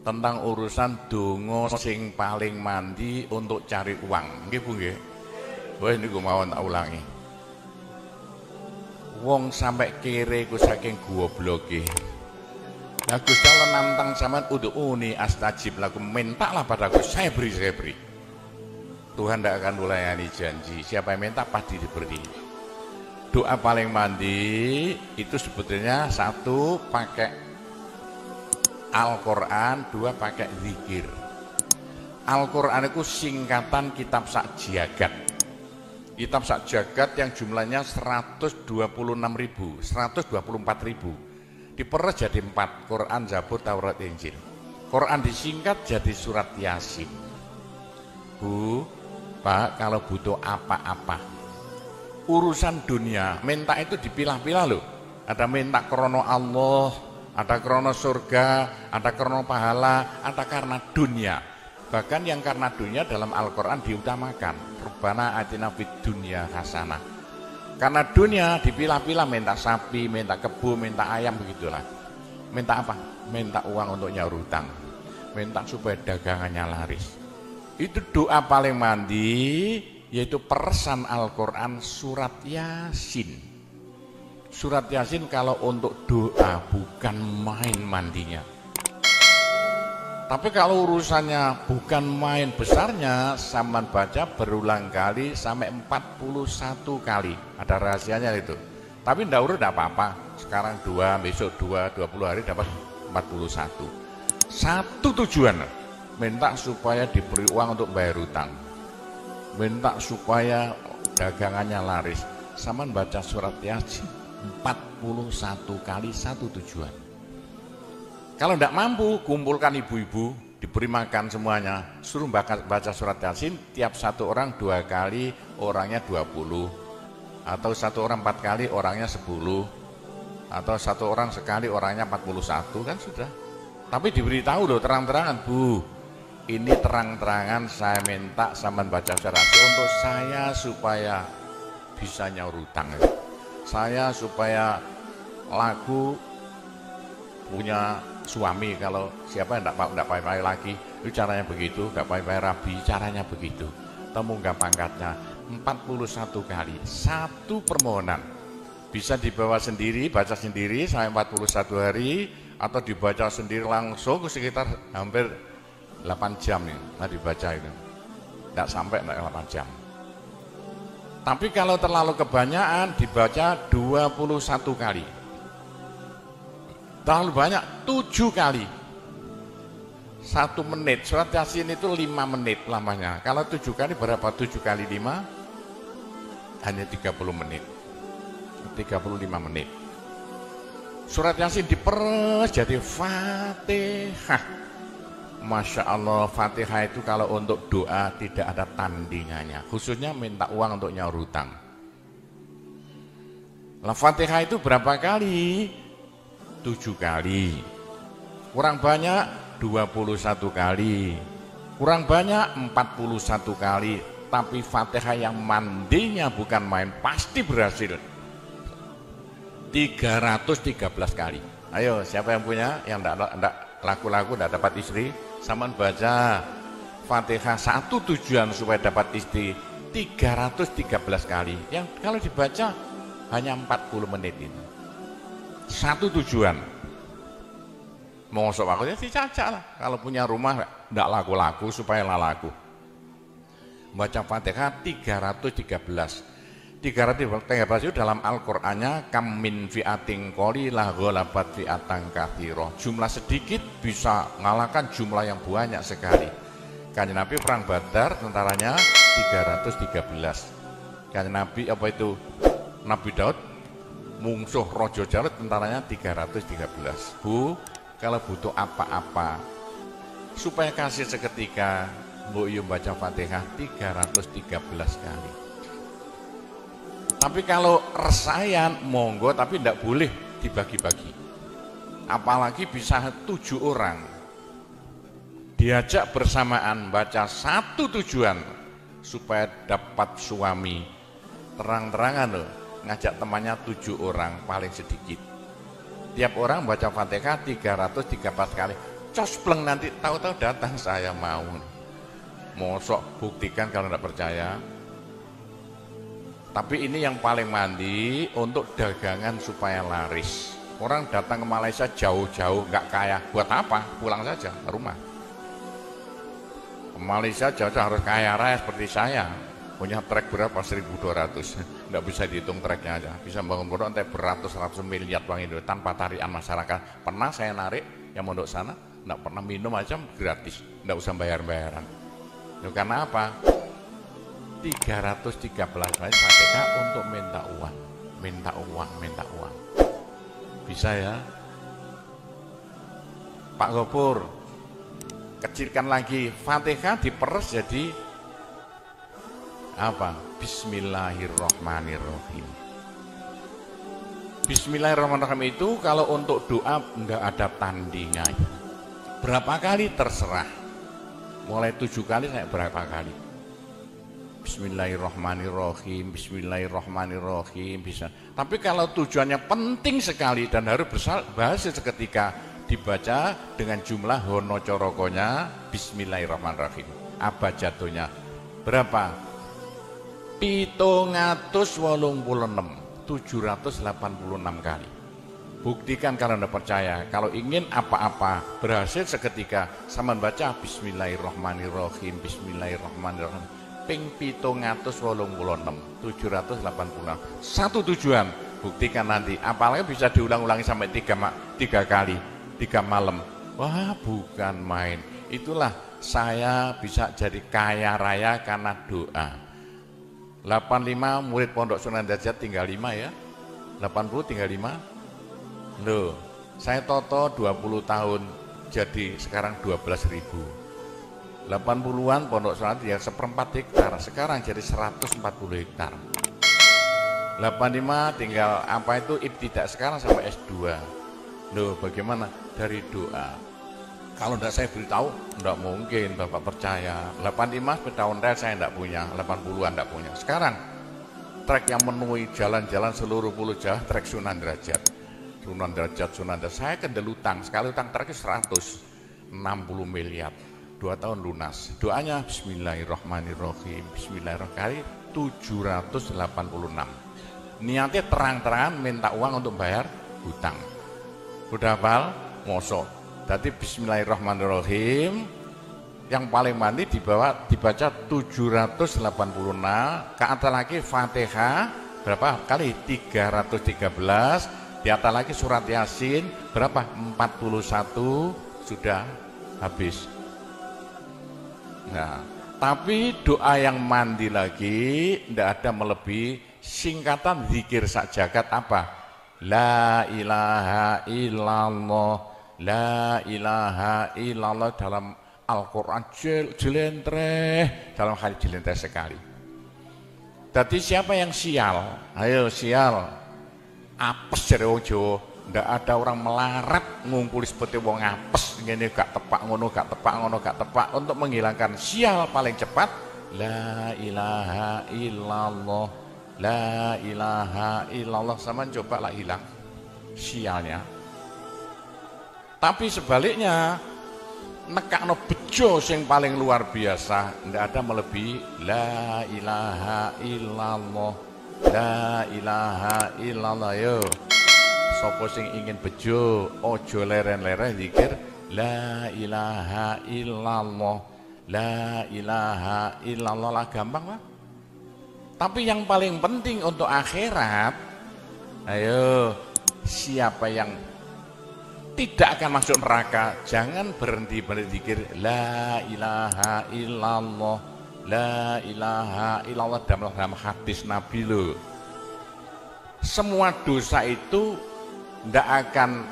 tentang urusan donga sing paling mandi untuk cari uang. Nggih Bu nggih. Wah niku mawon tak ulangi. Wong sampai kere ku saking gobloke. Lah Gusti Allah nantang sampean ud'uni astajib lakum, mintalah padaku saya beri. Tuhan tidak akan melayani janji. Siapa yang minta pasti diberi. Doa paling mandi itu sebetulnya satu pakai Al-Quran, dua pakai zikir. Al-Quran itu singkatan kitab sak jagat. Kitab sak jagat yang jumlahnya 124.000 diperes jadi 4, Quran, Zabur, Taurat, Injil. Quran disingkat jadi surat Yasin. Bu, Pak, kalau butuh apa-apa urusan dunia, minta itu dipilah-pilah loh. Ada minta krono Allah, ada krono surga, ada krono pahala, ada karena dunia. Bahkan yang karena dunia dalam Al-Quran diutamakan. Rabbana atina fid dunya hasanah. Karena dunia dipilah-pilah, minta sapi, minta kebo, minta ayam, begitulah. Minta apa? Minta uang untuk nyaur hutang. Minta supaya dagangannya laris. Itu doa paling mandi, yaitu peresan Al-Quran surat Yasin. Surat Yasin kalau untuk doa bukan main mandinya. Tapi kalau urusannya bukan main besarnya, sampean baca berulang kali sampai 41 kali. Ada rahasianya itu. Tapi ndak urut ndak apa-apa. Sekarang 2, besok 2, 20 hari dapat 41. Satu tujuan, minta supaya diberi uang untuk bayar hutang. Minta supaya dagangannya laris. Sampean baca surat Yasin 41 kali, satu tujuan. Kalau tidak mampu, kumpulkan ibu-ibu, diberi makan semuanya, suruh baca surat Yasin, tiap satu orang 2 kali, orangnya 20, atau satu orang 4 kali, orangnya 10, atau satu orang sekali, orangnya 41, kan sudah. Tapi diberitahu loh terang-terangan, Bu, ini terang-terangan saya minta sampean baca surat Yasin untuk saya supaya bisa nyaur hutang, saya supaya laku punya suami, kalau siapa yang tidak payah lagi, itu caranya begitu, nggak payah rabi, caranya begitu. Temunggah pangkatnya 41 kali, satu permohonan. Bisa dibawa sendiri, baca sendiri sampai 41 hari, atau dibaca sendiri langsung sekitar hampir 8 jam nih, nah dibaca itu. Tidak sampai 8 jam. Tapi kalau terlalu kebanyakan, dibaca 21 kali. Terlalu banyak 7 kali 1 menit. Surat Yasin itu 5 menit lamanya. Kalau 7 kali berapa? 7 kali 5 hanya 30 menit, 35 menit. Surat Yasin diperes jadi Fatihah. Masya Allah, Fatihah itu kalau untuk doa tidak ada tandingannya, khususnya minta uang untuk nyaur hutang. Lah Fatihah itu berapa kali? 7 kali, kurang banyak 21 kali, kurang banyak 41 kali. Tapi Fatihah yang mandinya bukan main, pasti berhasil 313 kali. Ayo, siapa yang punya, yang enggak laku-laku, enggak dapat istri, sama baca Fatihah, satu tujuan supaya dapat istri 313 kali. Yang kalau dibaca hanya 40 menit ini. Satu tujuan. Mosok aku ya dicacak lah. Kalau punya rumah enggak laku-laku supaya laku. Baca Fatihah 313. 313 itu dalam Al-Qur'annya kam min fi'atin qalilah ghalabat fi'atan katsira. Jumlah sedikit bisa mengalahkan jumlah yang banyak sekali. Kanjeng Nabi perang Badar tentaranya 313. Kanjeng Nabi apa itu? Nabi Daud mungsuh Raja Jalut tentaranya 313. Bu, kalau butuh apa-apa supaya kasih seketika, mbok yo baca Fatihah 313 kali. Tapi kalau resayan monggo, tapi tidak boleh dibagi-bagi. Apalagi bisa 7 orang diajak bersamaan baca satu tujuan supaya dapat suami. Terang-terangan loh, ngajak temannya 7 orang paling sedikit. Tiap orang baca Fatihah 313 kali. cospleng nanti tahu-tahu datang saya mau. Mosok buktikan kalau tidak percaya. Tapi ini yang paling mandi untuk dagangan supaya laris. Orang datang ke Malaysia jauh-jauh nggak kaya, buat apa? Pulang saja ke rumah. Ke Malaysia jauh-jauh harus kaya raya seperti saya. Punya trek berapa? 1.200. Nggak bisa dihitung treknya aja. Bisa bangun pondok sampai beratus-ratus miliar uang Indonesia tanpa tarian masyarakat. Pernah saya narik yang mondok sana, nggak pernah minum aja gratis, nggak usah bayar-bayaran. Itu karena apa? 313 menit KPK untuk minta uang, minta uang, minta uang. Bisa ya? Pak Gopur, kecilkan lagi, Fatihah diperes jadi apa? Bismillahirrahmanirrahim. Bismillahirrahmanirrahim itu kalau untuk doa enggak ada tandingan. Berapa kali terserah. Mulai 7 kali saya berapa kali. Bismillahirrahmanirrahim, Bismillahirrahmanirrahim bisa. Tapi kalau tujuannya penting sekali dan harus berhasil seketika dibaca dengan jumlah hono corokonya Bismillahirrahmanirrahim. Apa jatuhnya? Berapa? 786 kali. Buktikan kalau Anda percaya. Kalau ingin apa-apa berhasil seketika, sama baca Bismillahirrahmanirrahim, Bismillahirrahmanirrahim. Ping 786. Satu tujuan, buktikan nanti. Apalagi bisa diulang-ulangi sampai 3 kali, 3 malam. Wah, bukan main. Itulah saya bisa jadi kaya raya karena doa. 85 murid Pondok Sunan Derajat tinggal 5 ya. 80 tinggal 5. Loh, saya toto 20 tahun jadi sekarang 12.000. 80-an Pondok Sunan ya 1/4 hektar, sekarang jadi 140 hektar. 85 tinggal apa itu ibtidak sekarang sampai S2. Loh, bagaimana? Dari doa. Kalau tidak saya beritahu, tidak mungkin Bapak percaya. 85 sepeda ontel saya tidak punya, 80-an tidak punya. Sekarang trek yang memenuhi jalan-jalan seluruh pulau Jawa, trek Sunan Derajat. Sunan Derajat. Saya kendelutang, sekali utang trek 160 miliar. 2 tahun lunas. Doanya Bismillahirrahmanirrahim, Bismillahirrahmanirrahim 786. Niatnya terang-terangan minta uang untuk bayar hutang. Udah hafal? Mosok. Jadi Bismillahirrahmanirrahim yang paling mandi dibaca 786, ke atas lagi Fatihah berapa kali? 313, di atas lagi surat Yasin berapa? 41, sudah habis. Nah, tapi doa yang mandi lagi tidak ada melebihi singkatan zikir sak jagat apa? La ilaha illallah, la ilaha illallah dalam Al-Quran jelentreh, dalam hadis jelentreh sekali. Jadi siapa yang sial? Ayo sial. Apes dari wong Jawa. Ndak ada orang melarat ngumpul seperti wong apes ngene gak tepak ngono gak tepak ngono gak tepak untuk menghilangkan sial paling cepat la ilaha illallah, la ilaha illallah. Sama coba lah hilang sialnya. Tapi sebaliknya nekakno bejo sing paling luar biasa ndak ada melebihi la ilaha illallah, la ilaha illallah. Yo sapa sing ingin bejo ojo leren-leren zikir la ilaha illallah, la ilaha illallah lah, gampang lah. Tapi yang paling penting untuk akhirat, ayo siapa yang tidak akan masuk neraka jangan berhenti berzikir la ilaha illallah, la ilaha illallah dalam hadis Nabi loh. Semua dosa itu tidak akan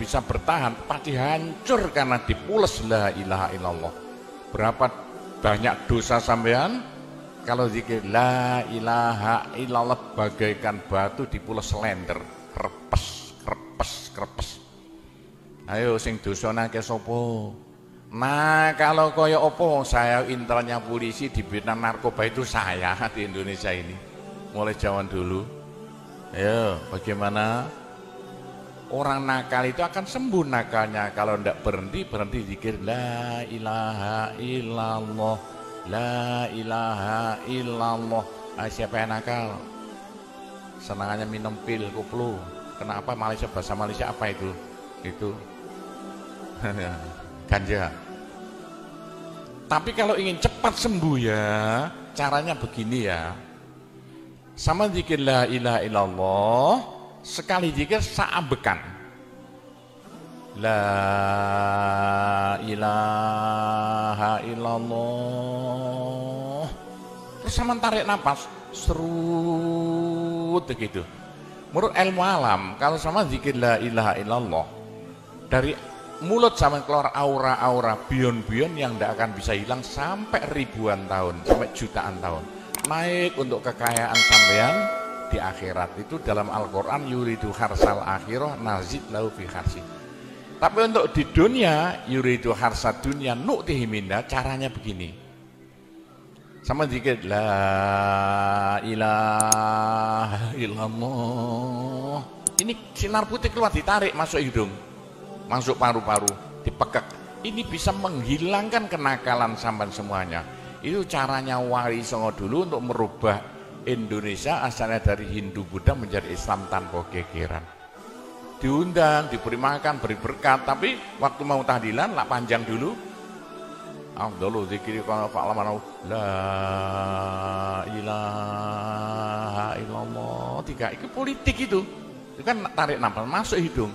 bisa bertahan, pasti hancur karena dipules la ilaha illallah. Berapa banyak dosa sampean kalau zikir la ilaha illallah bagaikan batu dipules lender, krepes krepes krepes. Ayo sing dosane akeh sapa? Nah, kalau koyo opo saya intelnya polisi di bidang narkoba itu saya di Indonesia ini mulai zaman dulu. Ayo bagaimana? Orang nakal itu akan sembuh nakalnya kalau tidak berhenti zikir la ilaha illallah, la ilaha illallah. Siapa yang nakal? Senangannya minum pil, koplo. Kenapa Malaysia, bahasa Malaysia apa itu? Itu ganja. Tapi kalau ingin cepat sembuh ya, caranya begini ya. Sama zikir la ilaha illallah, sekali zikir saambekan. La ilaha illallah. Terus sama tarik nafas, serut begitu. Menurut ilmu alam, kalau sama zikir la ilaha illallah, dari mulut sama keluar aura-aura bion-bion yang tidak akan bisa hilang sampai ribuan tahun, sampai jutaan tahun. Naik untuk kekayaan sampean di akhirat. Itu dalam Al-Quran, yuridu harsal akhirah nazid lahu fi harsi. Tapi untuk di dunia, yuridu harsad dunia nu'tihi minna, caranya begini. Sama dikit la ilaha illallah. Ini sinar putih keluar, ditarik masuk hidung, masuk paru-paru, dipekek. Ini bisa menghilangkan kenakalan sampan semuanya. Itu caranya Wali Songo dulu untuk merubah Indonesia asalnya dari Hindu Buddha menjadi Islam tanpa gegeran. Diundang, diberi makan, beri berkat, tapi waktu mau tahlilan lah panjang dulu. Dulu zikir kalau fa'laman la ilaha illallah. Tiga itu politik itu kan tarik nafas masuk hidung,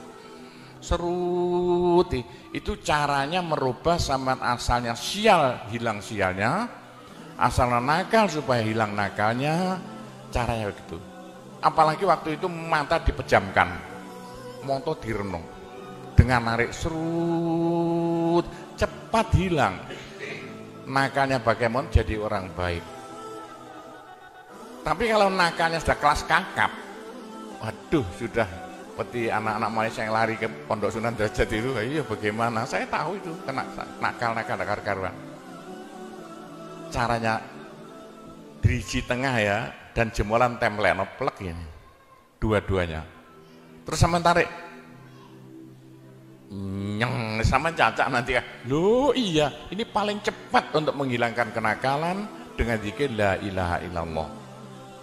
serut. Itu caranya merubah sampean asalnya sial, hilang sialnya, asalnya nakal supaya hilang nakalnya. Caranya begitu. Apalagi waktu itu mata dipejamkan, moto direnung, dengan narik serut, cepat hilang nakalnya. Bagaimana jadi orang baik. Tapi kalau nakalnya sudah kelas kakap, waduh, sudah seperti anak-anak Malaysia yang lari ke Pondok Sunan Derajat itu. Iya, bagaimana? Saya tahu itu kena nakal karuan. Caranya diriji tengah ya, dan jemolan tempel plek ini, dua-duanya. Terus sama tarik, nyeng, sama cacak nanti ya. Loh iya, ini paling cepat untuk menghilangkan kenakalan dengan zikir la ilaha illallah.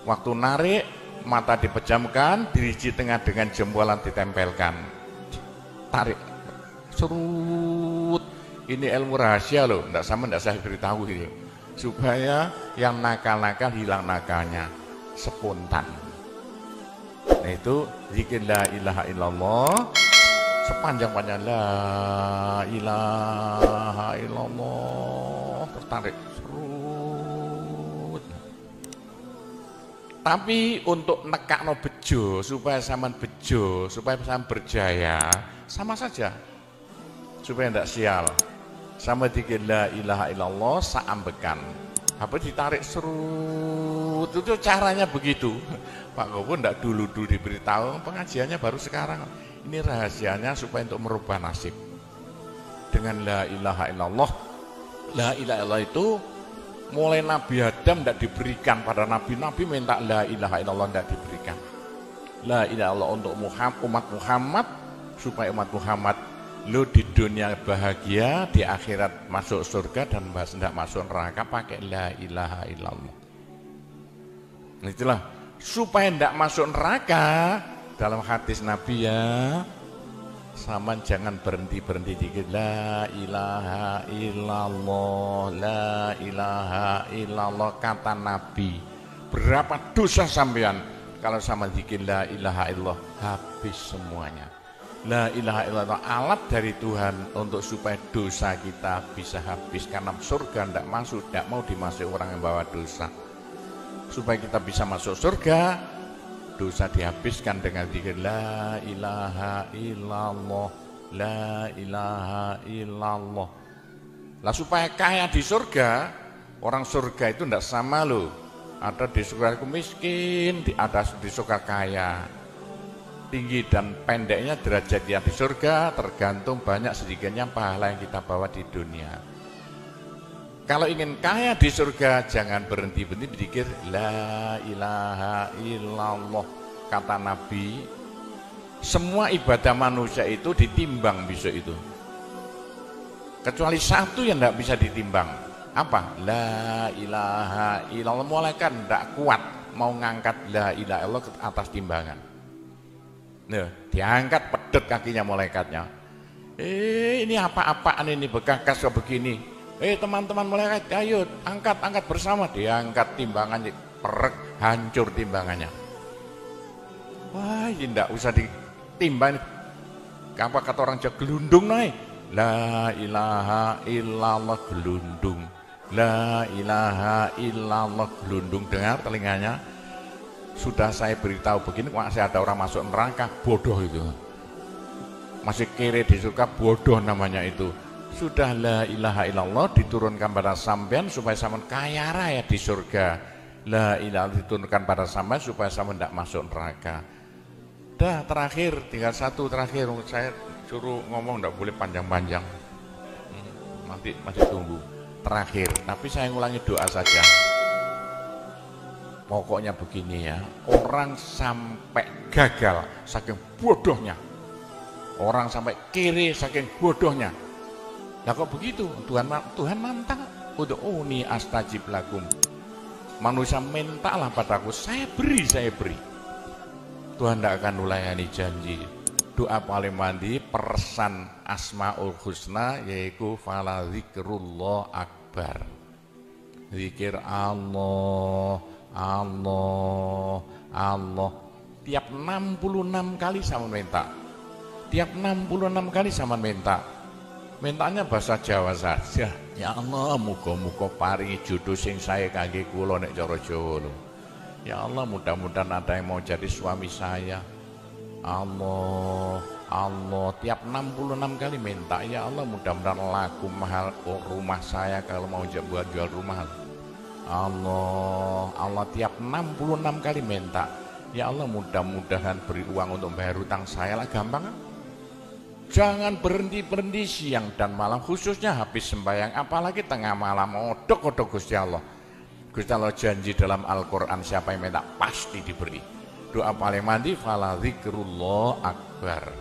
Waktu narik, mata dipejamkan, diriji tengah dengan jempolan ditempelkan, tarik, serut. Ini ilmu rahasia loh, enggak saya beritahu gitu, supaya yang nakal-nakal hilang nakalnya spontan. Nah itu zikir la ilaha illallah, sepanjang-panjang la ilaha illallah, tertarik serut. Tapi untuk nekakno bejo, supaya sampean bejo, supaya sampean berjaya, sama saja, supaya tidak sial. Sama zikir la ilaha illallah saambekan, apa ditarik serut. Itu caranya begitu. Pak Gowo tidak dulu diberitahu, pengajiannya baru sekarang. Ini rahasianya supaya untuk merubah nasib dengan la ilaha illallah. La ilaha illallah itu mulai Nabi Adam tidak diberikan pada nabi-nabi, minta la ilaha illallah tidak diberikan. La ilaha illallah untuk umat Muhammad, supaya umat Muhammad lo di dunia bahagia, di akhirat masuk surga, dan tidak masuk neraka pakai la ilaha illallah. Itulah supaya tidak masuk neraka. Dalam hadis Nabi ya, sama jangan berhenti dikit la ilaha illallah, la ilaha illallah. Kata Nabi, berapa dosa sampean kalau sama zikir la ilaha illallah, habis semuanya. La ilaha illallah alat dari Tuhan untuk supaya dosa kita bisa habis, karena surga tidak masuk, tidak mau dimasuki orang yang bawa dosa. Supaya kita bisa masuk surga, dosa dihabiskan dengan zikir la ilaha illallah, la ilaha illallah. Lah supaya kaya di surga, orang surga itu tidak sama loh. Ada di surga miskin, ada di surga kaya. Tinggi dan pendeknya derajat dia di surga tergantung banyak sedikitnya pahala yang kita bawa di dunia. Kalau ingin kaya di surga, jangan berhenti berzikir la ilaha illallah. Kata Nabi, Semua ibadah manusia itu ditimbang besok itu. Kecuali satu yang tidak bisa ditimbang. Apa? La ilaha illallah. Malaikat tidak kuat mau ngangkat la ilaha illallah ke atas timbangan. Nah, diangkat pedet kakinya malaikatnya. Ini apa-apaan ini bekas begini. Teman-teman malaikat, ayo angkat bersama. Diangkat timbangannya, perek, hancur timbangannya. Wah, ini tidak usah ditimbang. Apa kata orang Jawa, gelundung naik. La ilaha illallah gelundung. La ilaha illallah gelundung. Dengar telinganya. Sudah saya beritahu begini, masih ada orang masuk neraka, bodoh itu. Masih kere di surga, bodoh namanya itu. Sudah la ilaha illallah diturunkan pada sampean supaya sampean kaya raya di surga. La ilaha diturunkan pada sampean supaya sampean tidak masuk neraka. Dah terakhir, tinggal satu terakhir. Saya suruh ngomong tidak boleh panjang-panjang. Nanti masih tunggu. Terakhir, tapi saya ngulangi doa saja. Pokoknya begini ya, orang sampai gagal saking bodohnya. Orang sampai kiri saking bodohnya. Lah kok begitu? Tuhan mantap. Ud'uni astajib lakum. Manusia mintalah padaku, saya beri. Tuhan tidak akan ulayani janji. Doa paling mandi persan Asmaul Husna yaitu fala zikrullah akbar. Zikir Allah. Tiap 66 kali sama minta. Tiap 66 kali sama minta. Mintanya bahasa Jawa saja. Ya Allah, muga-muga paringi jodoh sing saya kangge kula nek cara Jawa lho. Ya Allah, mudah-mudahan ada yang mau jadi suami saya. Allah, tiap 66 kali minta. Ya Allah, mudah-mudahan laku mahal rumah saya kalau mau buat jual rumah. Allah tiap 66 kali minta. Ya Allah, mudah-mudahan beri uang untuk bayar hutang saya lah, gampang kan? Jangan berhenti siang dan malam, khususnya habis sembahyang, apalagi tengah malam. Odok Gusti Allah. Gusti Allah janji dalam Al-Quran, siapa yang minta pasti diberi. Doa paling mandi fala zikrullah akbar.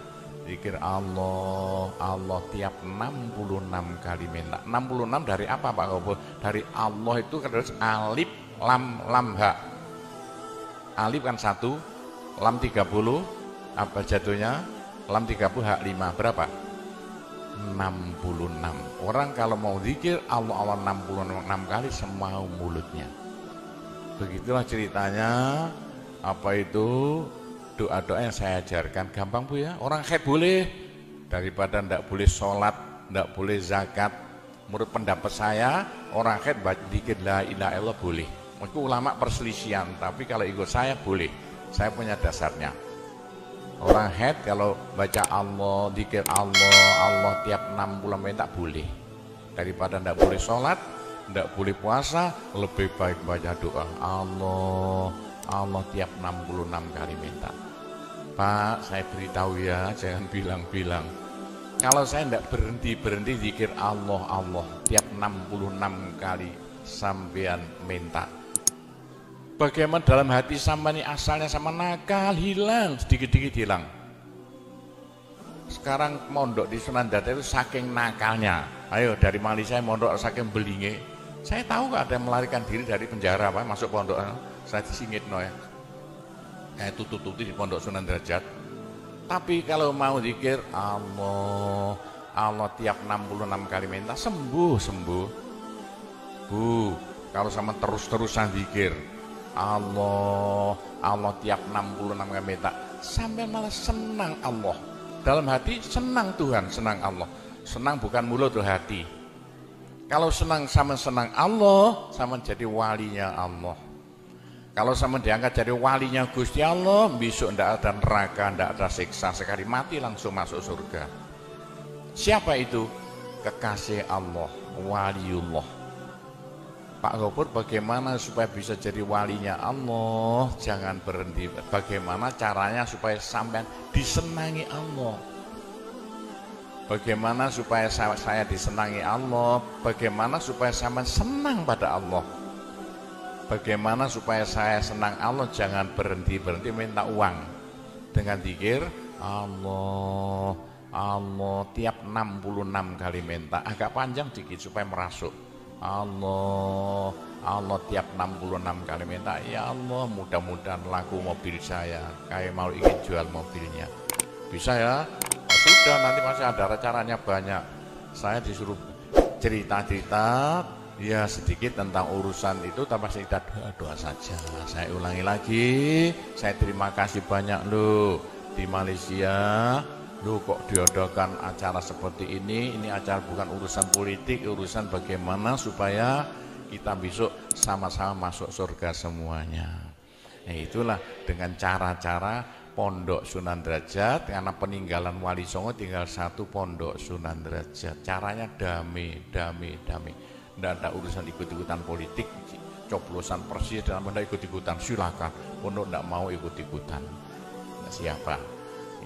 Zikir Allah tiap 66 kali minta. 66 dari apa Pak Gobul? Dari Allah itu terus alif lam ha. Alif kan 1, lam 30, apa jatuhnya? Lam 30 hak 5, berapa? 66. Orang kalau mau zikir Allah 66 kali semau mulutnya. Begitulah ceritanya. Apa itu doa-doa yang saya ajarkan. Gampang Bu ya. Orang haid boleh, daripada tidak boleh sholat, tidak boleh zakat. Menurut pendapat saya, orang haid zikir la ilaha illallah boleh. Itu ulama perselisihan, tapi kalau ikut saya boleh. Saya punya dasarnya. Orang haid kalau baca Allah, zikir Allah tiap 60 menit tak boleh. Daripada tidak boleh sholat, tidak boleh puasa, lebih baik baca doa Allah tiap 66 kali minta. Pak, saya beritahu ya, jangan bilang-bilang. Kalau saya tidak berhenti zikir Allah tiap 66 kali sampean minta. Bagaimana dalam hati sama ini asalnya sama nakal, hilang, sedikit-sedikit hilang. Sekarang mondok di Sunan Data itu saking nakalnya. Ayo dari Malaysia mondok saking belinge. Saya tahu gak ada yang melarikan diri dari penjara Pak, masuk pondok. Saya disingit no ya. Tutup-tutup di pondok Sunan Derajat. Tapi kalau mau zikir Allah tiap 66 kali minta sembuh. Bu, kalau sama terus-terusan zikir Allah tiap 66 kali minta, sampai malah senang Allah. Dalam hati senang Tuhan, senang Allah. Senang bukan mulut tuh hati. Kalau senang sama senang Allah, sama jadi walinya Allah. Kalau sama diangkat jadi walinya Gusti Allah, besok tidak ada neraka, tidak ada siksa, sekali mati langsung masuk surga. Siapa itu? Kekasih Allah, waliullah. Pak Gopur, bagaimana supaya bisa jadi walinya Allah? Jangan berhenti. Bagaimana caranya supaya sampean disenangi Allah? Bagaimana supaya saya disenangi Allah? Bagaimana supaya sampean senang pada Allah? Bagaimana supaya saya senang Allah? Jangan berhenti minta uang. Dengan zikir Allah, Allah, tiap 66 kali minta, agak panjang dikit supaya merasuk. Allah, Allah, tiap 66 kali minta, ya Allah, mudah-mudahan laku mobil saya, kayak mau ingin jual mobilnya. Bisa ya? Oh, sudah, nanti masih ada caranya banyak. Saya disuruh cerita-cerita ya sedikit tentang urusan itu, tapi kita doa-doa saja. Saya ulangi lagi, saya terima kasih banyak loh di Malaysia. Loh kok diadakan acara seperti ini acara bukan urusan politik, urusan bagaimana supaya kita besok sama-sama masuk surga semuanya. Nah itulah dengan cara-cara Pondok Sunan Derajat, karena peninggalan Wali Songo tinggal satu Pondok Sunan Derajat. Caranya damai. Tidak ada urusan ikut-ikutan politik, coblosan persis dalam benda ikut-ikutan, silakan. Pondok tidak mau ikut-ikutan. Siapa?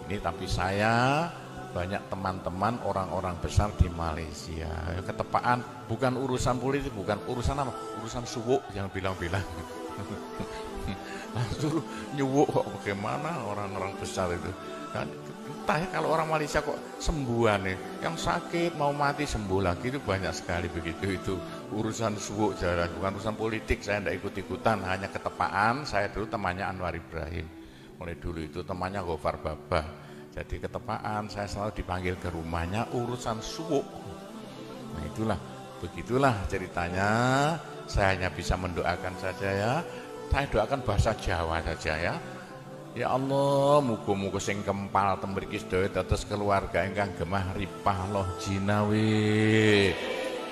Ini tapi saya banyak teman-teman orang-orang besar di Malaysia. Ketepaan bukan urusan politik, bukan urusan apa? Urusan suwuk yang bilang-bilang. Langsung nyuwuk kok bagaimana orang-orang besar itu. Kan entah ya kalau orang Malaysia kok sembuhan nih, yang sakit mau mati sembuh lagi itu banyak sekali begitu. Itu urusan suwuk jalan, bukan urusan politik. Saya tidak ikut-ikutan, hanya ketepaan. Saya dulu temannya Anwar Ibrahim. Mulai dulu itu temannya Gofar Babah. Jadi ketepaan saya selalu dipanggil ke rumahnya urusan suwuk. Nah itulah, begitulah ceritanya. Saya hanya bisa mendoakan saja ya. Saya doakan bahasa Jawa saja ya. Ya Allah, muga-muga sing kempal temriki sedaya dados keluarga ingkang gemah ripah loh jinawi.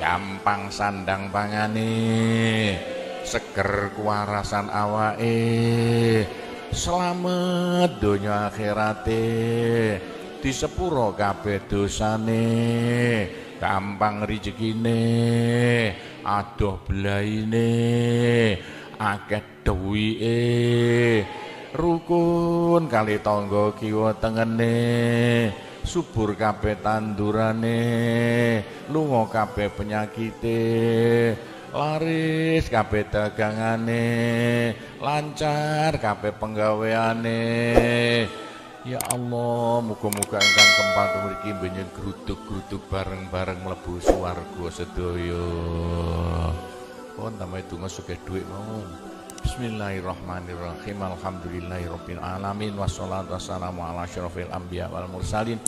Gampang sandang pangane, seger kuwarasan awake. Selamat donya akhirate, di sepuro kabeh dosane, gampang rezekine, adoh belaine, akeh duwike, rukun kali tangga kiwa tengene, subur kabeh tandurane, lunga kabeh penyakite, laris kabeh dagangane, lancar kabeh penggaweane. Ya Allah, muga-muga ingkang kempal mriki mbenyen gruduk-gruduk bareng-bareng mlebu swarga sedaya. Pun tambahe donga sugih dhuwit mawon. Bismillahirrahmanirrahim. Alhamdulillahirabbil alamin wassalatu wassalamu ala asyrofil anbiya wal mursalin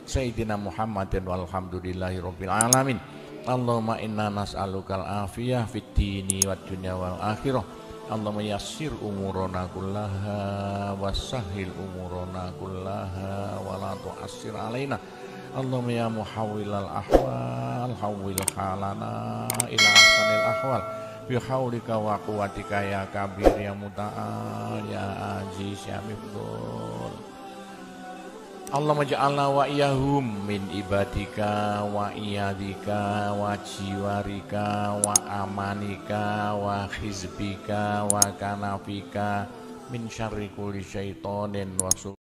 sayyidina Muhammadin walhamdulillahirabbil alamin. Allahumma inna nas'alukal afiyah fid dini wad dunya wal akhirah. Allahumma yassir umurana kullaha wassahhil umurana kullaha wa la tu'assir alaina. Allahumma ya muhawwilal ahwal hawwil halana ila ahsanil ahwal bi haulika wa quwwatika ya kabir ya muta'al ya aziz ya mifdul. Allahumma ja'alna wa iyahum min ibadika wa iyadika wa jiwarika wa amanika wa khizbika wa kanafika min syarri kulli syaitonin wa